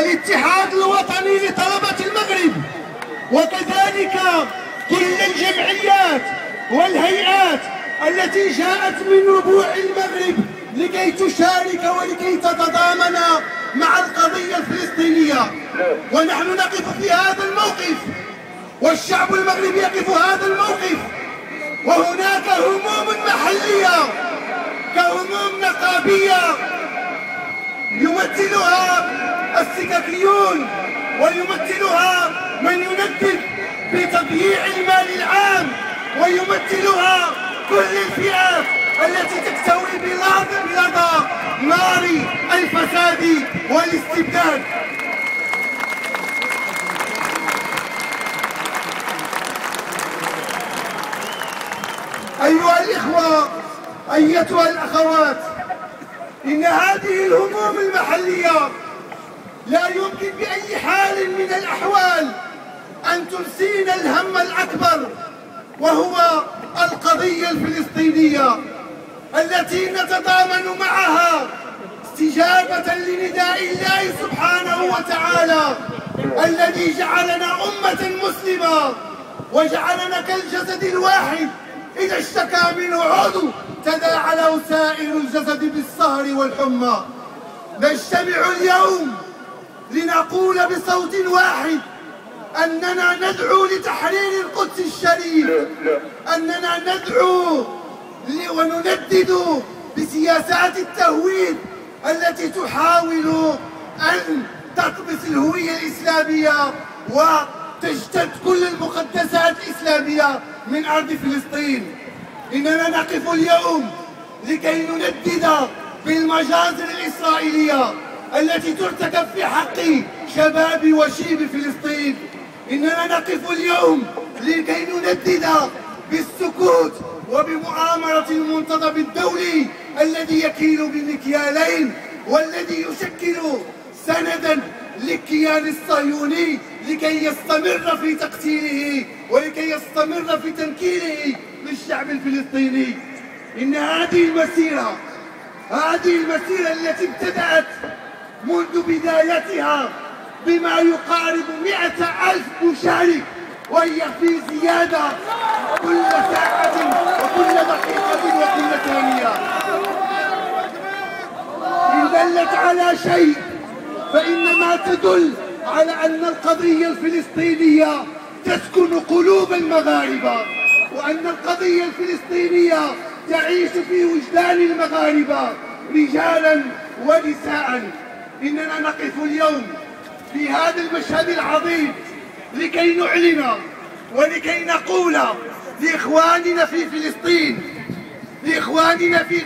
الاتحاد الوطني لطلبة المغرب، وكذلك كل الجمعيات والهيئات التي جاءت من ربوع المغرب لكي تشارك ولكي تتضامن مع القضية الفلسطينية. ونحن نقف في هذا الموقف، والشعب المغربي يقف هذا الموقف. وهناك هموم محلية كهموم نقابية يمثلها السككيون ويمثلها من يندد بتضييع المال العام، ويمثلها كل الفئات التي تكتوي بلظى نار الفساد والاستبداد. أيها الإخوة، أيتها الأخوات، إن هذه الهموم المحلية لا يمكن بأي حال من الأحوال أن تنسينا الهم الأكبر، وهو القضية الفلسطينية التي نتضامن معها استجابة لنداء الله سبحانه وتعالى الذي جعلنا أمة مسلمة وجعلنا كالجسد الواحد إذا اشتكى منه عضو تداعى له سائر الجسد بالسهر والحمى. نجتمع اليوم لنقول بصوت واحد أننا ندعو لتحرير القدس الشريف، أننا ندعو وندد بسياسات التهويد التي تحاول أن تطمس الهوية الإسلامية وتجتث كل المقدسات الإسلامية من أرض فلسطين. إننا نقف اليوم لكي نندد بالمجازر الإسرائيلية التي ترتكب في حق شباب وشيب فلسطين. إننا نقف اليوم لكي نندد بالسكوت وبمؤامرة المنتدب الدولي الذي يكيل بمكيالين والذي يشكل سندا للكيان الصهيوني لكي يستمر في تقتيله ولكي يستمر في تنكيله للشعب الفلسطيني. إن هذه المسيرة التي ابتدأت منذ بدايتها بما يقارب 100,000 مشارك، وهي في زيادة كل ساعة وكل دقيقة وكل ثانية، إن دلت على شيء فإنما تدل على أن القضية الفلسطينية تسكن قلوب المغاربة، وأن القضية الفلسطينية تعيش في وجدان المغاربة رجالا ونساء. إننا نقف اليوم في هذا المشهد العظيم لكي نعلن ولكي نقول لإخواننا في فلسطين، لإخواننا في